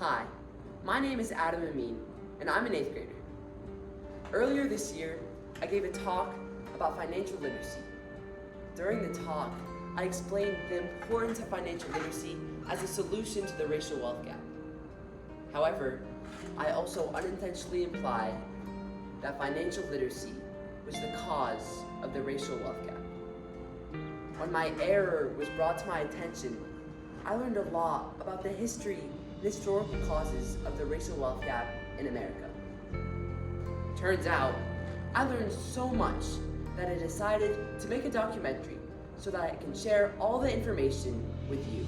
Hi, my name is Adam Amin, and I'm an 8th grader. Earlier this year, I gave a talk about financial literacy. During the talk, I explained the importance of financial literacy as a solution to the racial wealth gap. However, I also unintentionally implied that financial literacy was the cause of the racial wealth gap. When my error was brought to my attention, I learned a lot about the history and historical causes of the racial wealth gap in America. Turns out, I learned so much that I decided to make a documentary so that I can share all the information with you.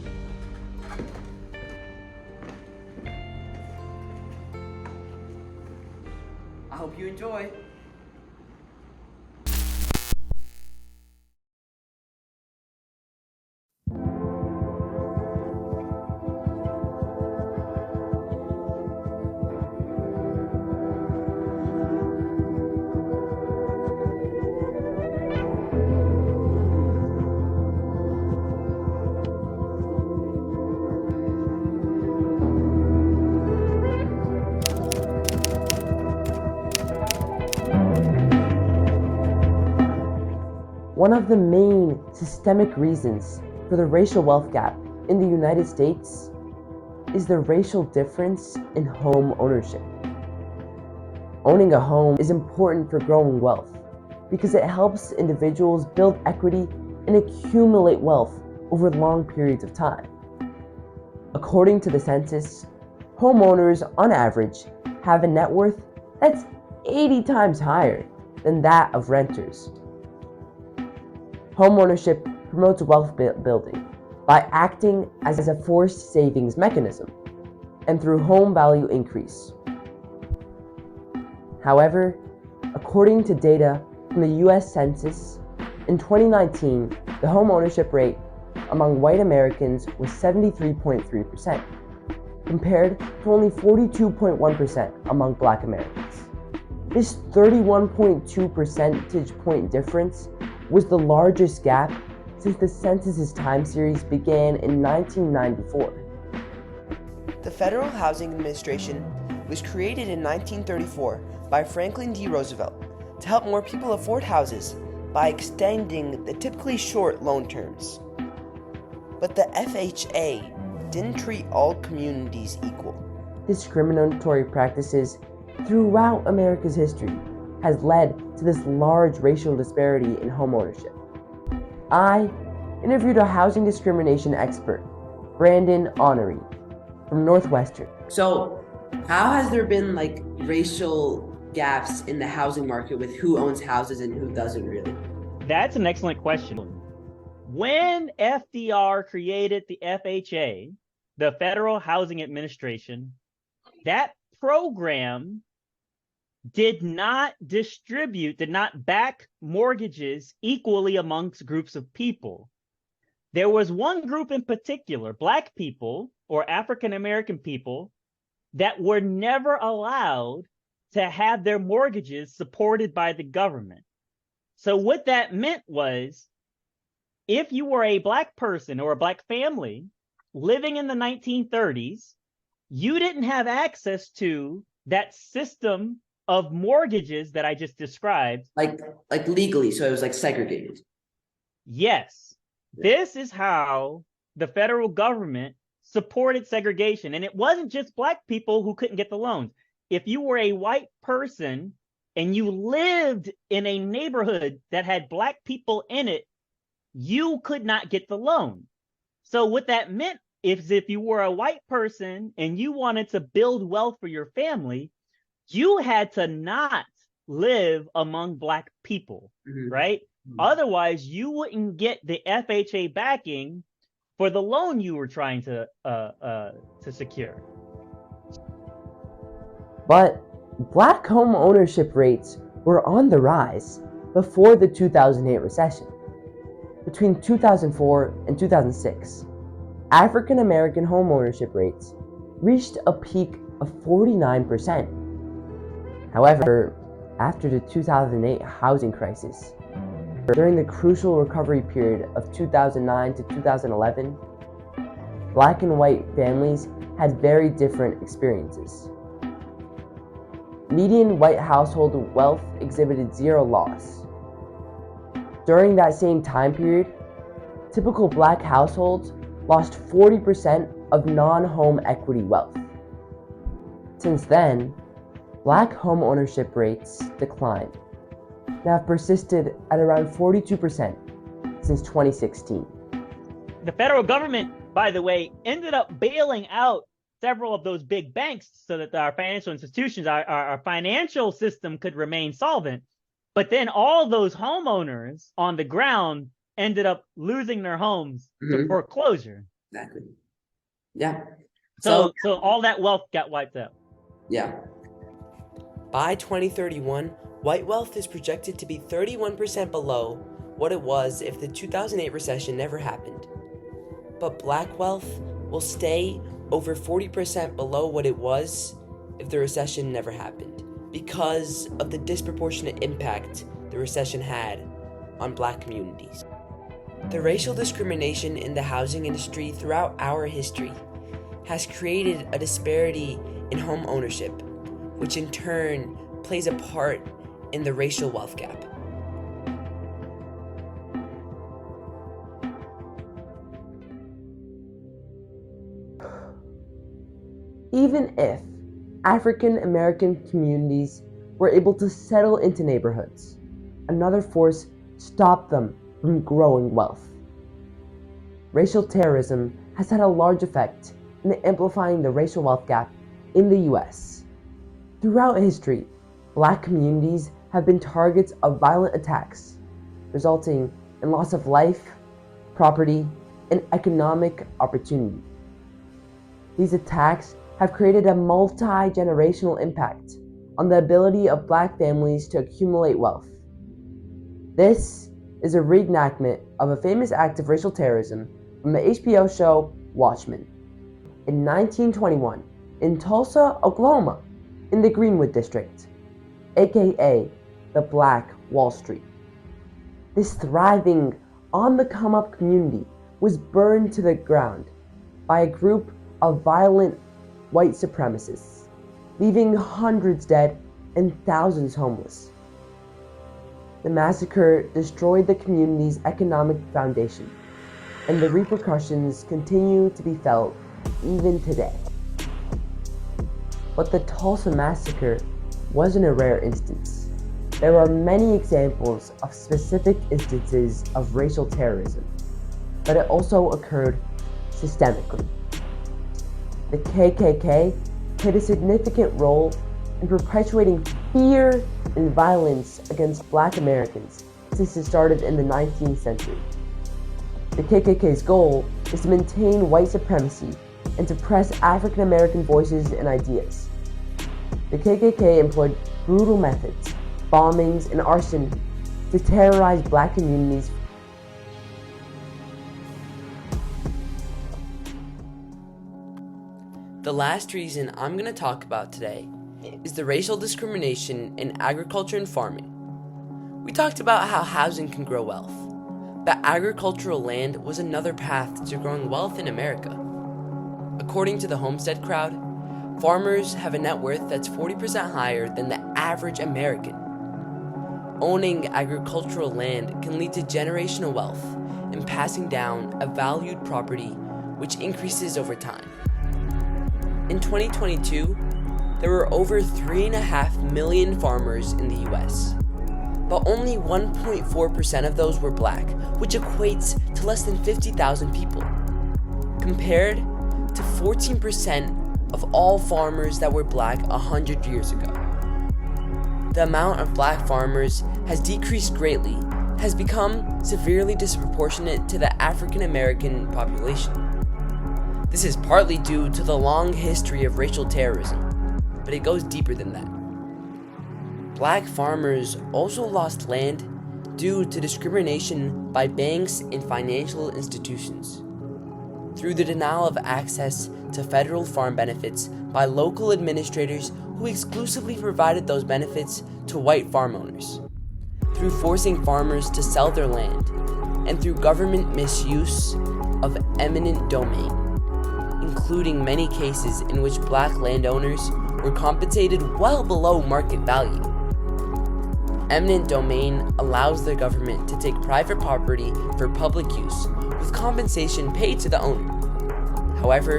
I hope you enjoy. One of the main systemic reasons for the racial wealth gap in the United States is the racial difference in home ownership. Owning a home is important for growing wealth because it helps individuals build equity and accumulate wealth over long periods of time. According to the census, homeowners on average have a net worth that's 80 times higher than that of renters. Homeownership promotes wealth building by acting as a forced savings mechanism and through home value increase. However, according to data from the US Census, in 2019, the homeownership rate among white Americans was 73.3%, compared to only 42.1% among Black Americans. This 31.2 percentage point difference was the largest gap since the census's time series began in 1994. The Federal Housing Administration was created in 1934 by Franklin D. Roosevelt to help more people afford houses by extending the typically short loan terms. But the FHA didn't treat all communities equal. Discriminatory practices throughout America's history has led to this large racial disparity in homeownership. I interviewed a housing discrimination expert, Brandon Honoré, from Northwestern. So, how has there been racial gaps in the housing market with who owns houses and who doesn't really? That's an excellent question. When FDR created the FHA, the Federal Housing Administration, that program did not back mortgages equally amongst groups of people. There was one group in particular, Black people or African American people, that were never allowed to have their mortgages supported by the government. So what that meant was, if you were a Black person or a Black family living in the 1930s, you didn't have access to that system of mortgages that I just described. Like legally, so it was segregated. Yes. This is how the federal government supported segregation. And it wasn't just Black people who couldn't get the loans. If you were a white person and you lived in a neighborhood that had Black people in it, you could not get the loan. So what that meant is, if you were a white person and you wanted to build wealth for your family, you had to not live among Black people, right? Otherwise, you wouldn't get the FHA backing for the loan you were trying to secure. But Black home ownership rates were on the rise before the 2008 recession. Between 2004 and 2006, African American home ownership rates reached a peak of 49%. However, after the 2008 housing crisis, during the crucial recovery period of 2009 to 2011, black and white families had very different experiences. Median white household wealth exhibited zero loss. During that same time period, typical black households lost 40% of non-home equity wealth. Since then, black home ownership rates declined and have persisted at around 42% since 2016. The federal government, by the way, ended up bailing out several of those big banks so that our financial institutions, our financial system could remain solvent. But then all those homeowners on the ground ended up losing their homes to foreclosure. Exactly. Yeah. So all that wealth got wiped out. Yeah. By 2031, white wealth is projected to be 31% below what it was if the 2008 recession never happened. But black wealth will stay over 40% below what it was if the recession never happened, because of the disproportionate impact the recession had on black communities. The racial discrimination in the housing industry throughout our history has created a disparity in home ownership, which in turn plays a part in the racial wealth gap. Even if African American communities were able to settle into neighborhoods, another force stopped them from growing wealth. Racial terrorism has had a large effect in amplifying the racial wealth gap in the US. Throughout history, black communities have been targets of violent attacks, resulting in loss of life, property, and economic opportunity. These attacks have created a multi-generational impact on the ability of black families to accumulate wealth. This is a reenactment of a famous act of racial terrorism from the HBO show Watchmen. In 1921, in Tulsa, Oklahoma, in the Greenwood District, aka the Black Wall Street. This thriving, on-the-come-up community was burned to the ground by a group of violent white supremacists, leaving hundreds dead and thousands homeless. The massacre destroyed the community's economic foundation, and the repercussions continue to be felt even today. But the Tulsa massacre wasn't a rare instance. There are many examples of specific instances of racial terrorism, but it also occurred systemically. The KKK played a significant role in perpetuating fear and violence against black Americans since it started in the 19th century. The KKK's goal is to maintain white supremacy and suppress African American voices and ideas. The KKK employed brutal methods, bombings, and arson to terrorize black communities. The last reason I'm going to talk about today is the racial discrimination in agriculture and farming. We talked about how housing can grow wealth, but agricultural land was another path to growing wealth in America. According to the Homestead Crowd, farmers have a net worth that's 40% higher than the average American. Owning agricultural land can lead to generational wealth and passing down a valued property which increases over time. In 2022, there were over 3.5 million farmers in the US, but only 1.4% of those were black, which equates to less than 50,000 people, compared to 14% of all farmers that were black 100 years ago. The amount of black farmers has decreased greatly, has become severely disproportionate to the African American population. This is partly due to the long history of racial terrorism, but it goes deeper than that. Black farmers also lost land due to discrimination by banks and financial institutions, through the denial of access to federal farm benefits by local administrators who exclusively provided those benefits to white farm owners, through forcing farmers to sell their land, and through government misuse of eminent domain. including many cases in which black landowners were compensated well below market value. Eminent domain allows the government to take private property for public use with compensation paid to the owner. However,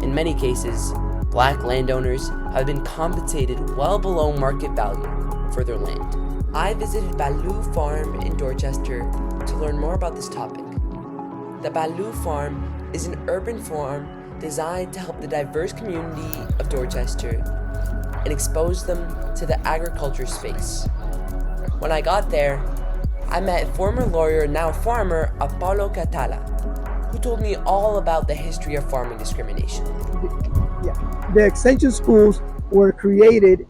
in many cases, black landowners have been compensated well below market value for their land. I visited Baloo Farm in Dorchester to learn more about this topic. The Baloo Farm is an urban farm designed to help the diverse community of Dorchester and expose them to the agriculture space. When I got there, I met former lawyer, now farmer, Apollo Catala, who told me all about the history of farming discrimination. The extension schools were created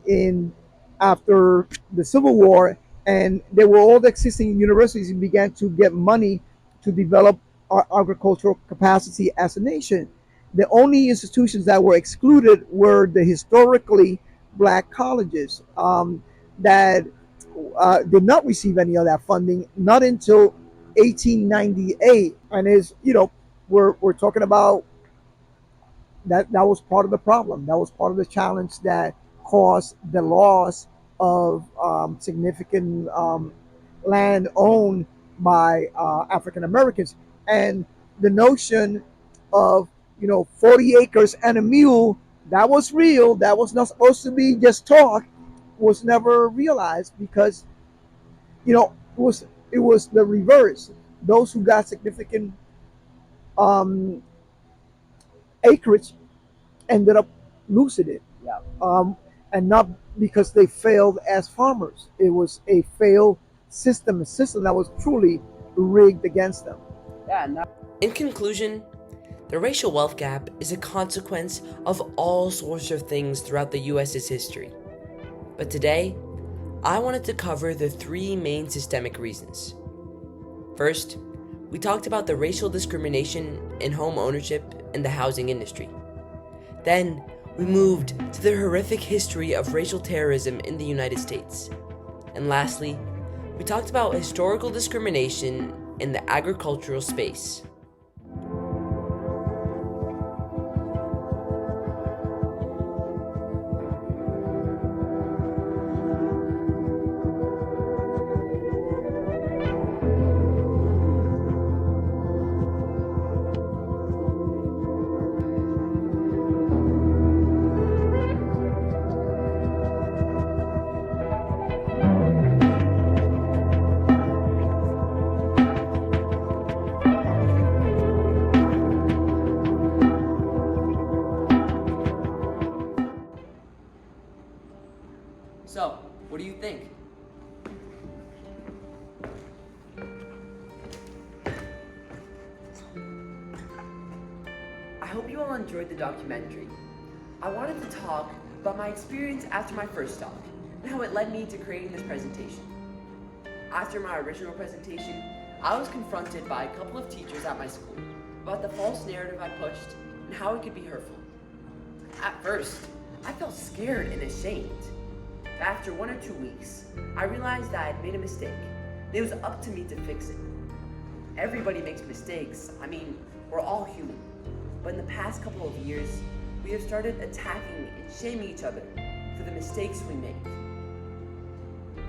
after the Civil War, and they were all the existing universities and began to get money to develop our agricultural capacity as a nation. The only institutions that were excluded were the historically black colleges that did not receive any of that funding, not until 1898. And we're talking about that was part of the problem. That was part of the challenge that caused the loss of significant land owned by African Americans. And the notion of 40 acres and a mule, that was real. That was not supposed to be just talk. Was never realized because it was the reverse. Those who got significant acreage ended up losing it. And not because they failed as farmers. It was a failed system, a system that was truly rigged against them. In conclusion, the racial wealth gap is a consequence of all sorts of things throughout the US's history. But today, I wanted to cover the three main systemic reasons. First, we talked about the racial discrimination in home ownership and the housing industry. Then, we moved to the horrific history of racial terrorism in the United States. And lastly, we talked about historical discrimination in the agricultural space. So, what do you think? I hope you all enjoyed the documentary. I wanted to talk about my experience after my first talk and how it led me to creating this presentation. After my original presentation, I was confronted by a couple of teachers at my school about the false narrative I pushed and how it could be hurtful. At first, I felt scared and ashamed. After 1 or 2 weeks, I realized that I had made a mistake, and it was up to me to fix it. Everybody makes mistakes. I mean, we're all human. But in the past couple of years, we have started attacking and shaming each other for the mistakes we make.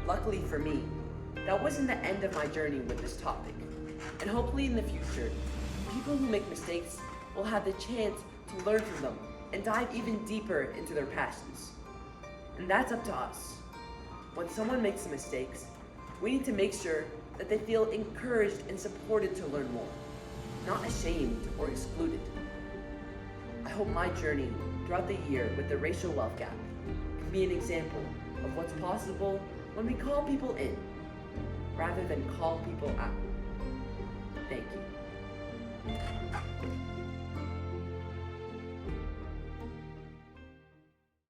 Luckily for me, that wasn't the end of my journey with this topic. And hopefully in the future, people who make mistakes will have the chance to learn from them and dive even deeper into their passions. And that's up to us. When someone makes mistakes, we need to make sure that they feel encouraged and supported to learn more, not ashamed or excluded. I hope my journey throughout the year with the racial wealth gap can be an example of what's possible when we call people in, rather than call people out. Thank you.